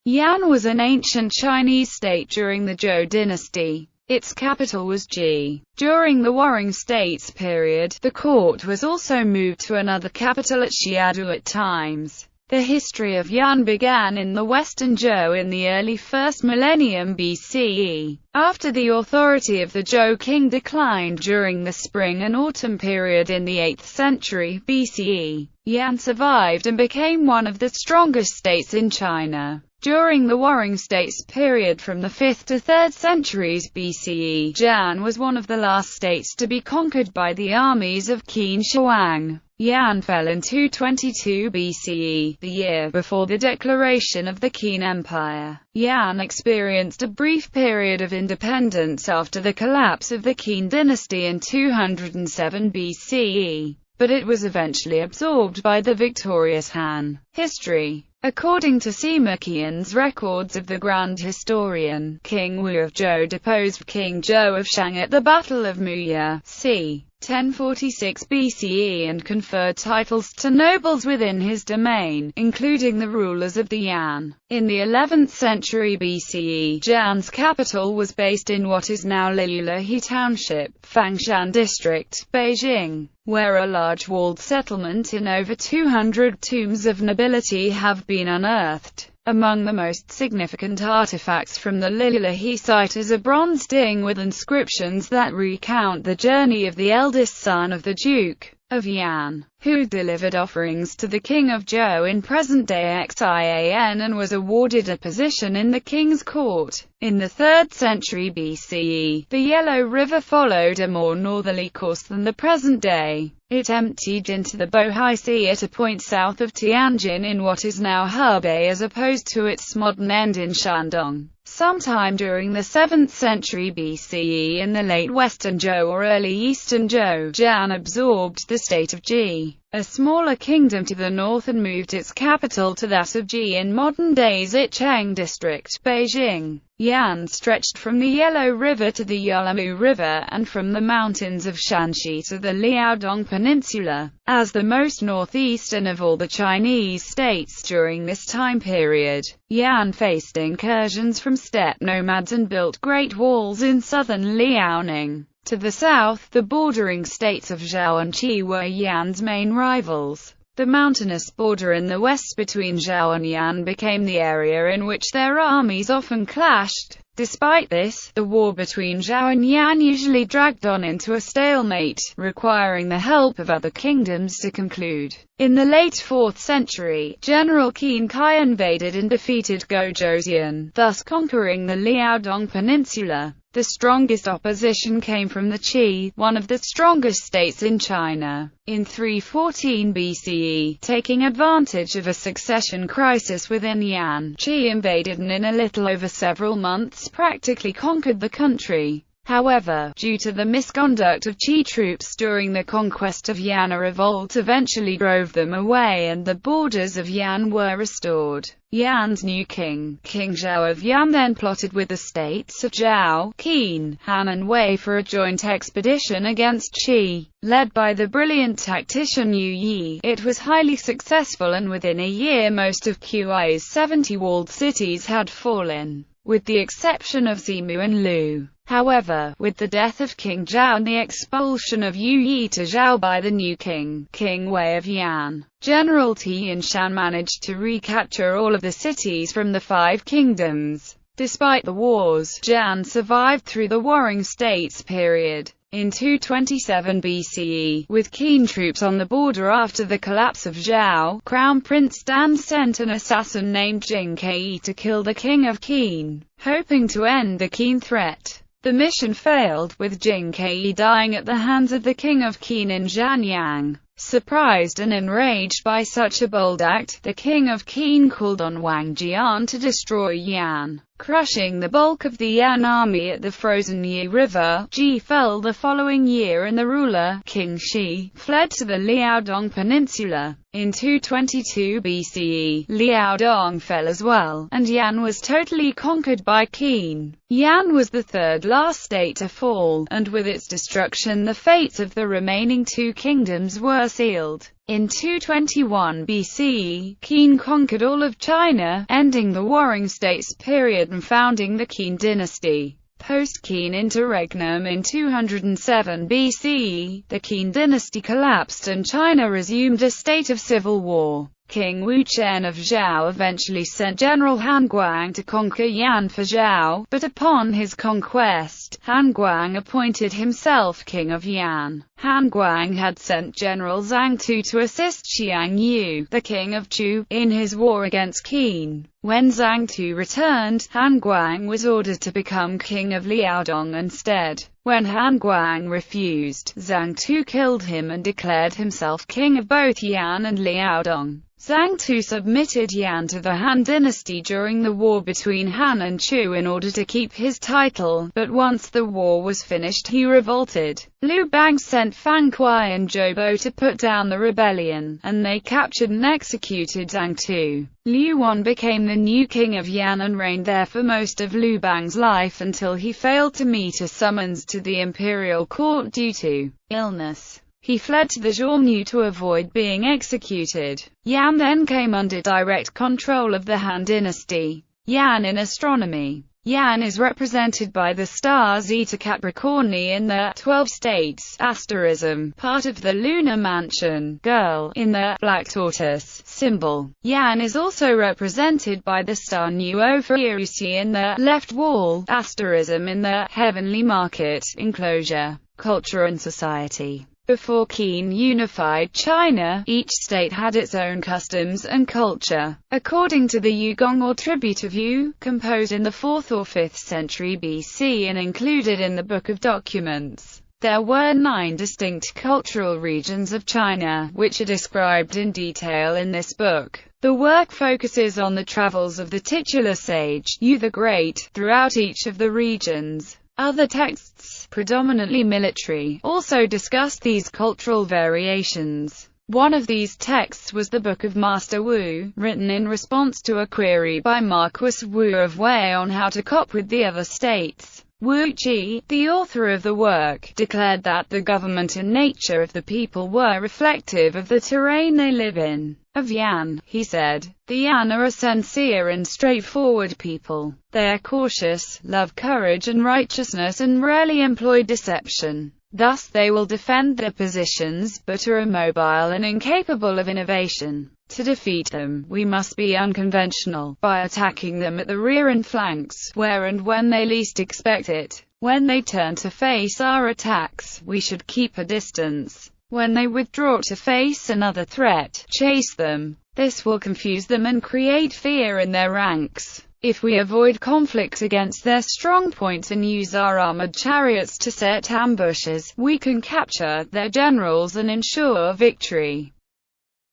Yan was an ancient Chinese state during the Zhou dynasty. Its capital was Ji. During the Warring States period, the court was also moved to another capital at Xiadu at times. The history of Yan began in the western Zhou in the early 1st millennium BCE. After the authority of the Zhou king declined during the spring and autumn period in the 8th century BCE, Yan survived and became one of the strongest states in China. During the Warring States period from the 5th to 3rd centuries BCE, Yan was one of the last states to be conquered by the armies of Qin Shi. Yan fell in 222 BCE, the year before the declaration of the Qin Empire. Yan experienced a brief period of independence after the collapse of the Qin dynasty in 207 BCE, but it was eventually absorbed by the victorious Han. History. According to Sima Qian's records of the Grand Historian, King Wu of Zhou deposed King Zhou of Shang at the Battle of Muya, c. 1046 BCE and conferred titles to nobles within his domain, including the rulers of the Yan. In the 11th century BCE, Yan's capital was based in what is now Liulahe Township, Fangshan District, Beijing, where a large walled settlement in over 200 tombs of nobility have been unearthed. Among the most significant artifacts from the Liulahe site is a bronze ding with inscriptions that recount the journey of the eldest son of the Duke of Yan, who delivered offerings to the King of Zhou in present-day Xian and was awarded a position in the king's court. In the 3rd century BCE, the Yellow River followed a more northerly course than the present day. It emptied into the Bohai Sea at a point south of Tianjin in what is now Hebei as opposed to its modern end in Shandong. Sometime during the 7th century BCE in the late Western Zhou or early Eastern Zhou, Yan absorbed the state of Ji, a smaller kingdom to the north, and moved its capital to that of Ji in modern-day Zicheng District, Beijing. Yan stretched from the Yellow River to the Yulamu River, and from the mountains of Shanxi to the Liaodong Peninsula. As the most northeastern of all the Chinese states during this time period, Yan faced incursions from steppe nomads and built great walls in southern Liaoning. To the south, the bordering states of Zhou and Qi were Yan's main rivals. The mountainous border in the west between Zhou and Yan became the area in which their armies often clashed. Despite this, the war between Zhou and Yan usually dragged on into a stalemate, requiring the help of other kingdoms to conclude. In the late 4th century, General Qin Kai invaded and defeated Gozhouzian, thus conquering the Liaodong Peninsula. The strongest opposition came from the Qi, one of the strongest states in China. In 314 BCE, taking advantage of a succession crisis within Yan, Qi invaded and in a little over several months practically conquered the country. However, due to the misconduct of Qi troops during the conquest of Yan, a revolt eventually drove them away and the borders of Yan were restored. Yan's new king, King Zhou of Yan, then plotted with the states of Zhou, Qin, Han and Wei for a joint expedition against Qi. Led by the brilliant tactician Yu Yi, it was highly successful, and within a year most of Qi's 70 walled cities had fallen, with the exception of Zimu and Lu. However, with the death of King Zhou and the expulsion of Yu Yi to Zhou by the new king, King Wei of Yan, General Tian Shan managed to recapture all of the cities from the 5 kingdoms. Despite the wars, Yan survived through the Warring States period. In 227 BCE, with Qin troops on the border after the collapse of Zhou, Crown Prince Dan sent an assassin named Jing Kai to kill the king of Qin, hoping to end the Qin threat. The mission failed, with Jing Kai dying at the hands of the king of Qin in Zhanyang. Surprised and enraged by such a bold act, the king of Qin called on Wang Jian to destroy Yan. Crushing the bulk of the Yan army at the frozen Yi River, Ji fell the following year and the ruler, King Shi, fled to the Liaodong Peninsula. In 222 BCE, Liaodong fell as well, and Yan was totally conquered by Qin. Yan was the third last state to fall, and with its destruction the fates of the remaining two kingdoms were sealed. In 221 BCE, Qin conquered all of China, ending the Warring States period and founding the Qin dynasty. Post-Qin interregnum in 207 BCE, the Qin dynasty collapsed and China resumed a state of civil war. King Wu Chen of Zhou eventually sent General Han Guang to conquer Yan for Zhou, but upon his conquest, Han Guang appointed himself king of Yan. Han Guang had sent General Zhang Tu to assist Xiang Yu, the king of Zhou, in his war against Qin. When Zhang Tu returned, Han Guang was ordered to become king of Liaodong instead. When Han Guang refused, Zhang Tu killed him and declared himself king of both Yan and Liaodong. Zhang Tu submitted Yan to the Han dynasty during the war between Han and Chu in order to keep his title, but once the war was finished he revolted. Liu Bang sent Fang Kuai and Zhou Bo to put down the rebellion, and they captured and executed Zhang Tu. Liu Wan became the new king of Yan and reigned there for most of Liu Bang's life until he failed to meet a summons to the imperial court due to illness. He fled to the Zhou to avoid being executed. Yan then came under direct control of the Han dynasty. Yan in astronomy. Yan is represented by the star Zeta Capricorni in the 12 states asterism, part of the lunar mansion, girl, in the black tortoise symbol. Yan is also represented by the star Nu Ophiuchi in the left wall asterism in the heavenly market enclosure. Culture and society. Before Qin unified China, each state had its own customs and culture. According to the Yugong or Tribute of Yu, composed in the 4th or 5th century BC and included in the Book of Documents, there were 9 distinct cultural regions of China, which are described in detail in this book. The work focuses on the travels of the titular sage, Yu the Great, throughout each of the regions. Other texts, predominantly military, also discussed these cultural variations. One of these texts was the Book of Master Wu, written in response to a query by Marquis Wu of Wei on how to cope with the other states. Wu Ji, the author of the work, declared that the government and nature of the people were reflective of the terrain they live in. Of Yan, he said, "The Yan are a sincere and straightforward people. They are cautious, love courage and righteousness and rarely employ deception. Thus they will defend their positions, but are immobile and incapable of innovation. To defeat them, we must be unconventional, by attacking them at the rear and flanks, where and when they least expect it. When they turn to face our attacks, we should keep a distance. When they withdraw to face another threat, chase them. This will confuse them and create fear in their ranks. If we avoid conflict against their strong points and use our armored chariots to set ambushes, we can capture their generals and ensure victory."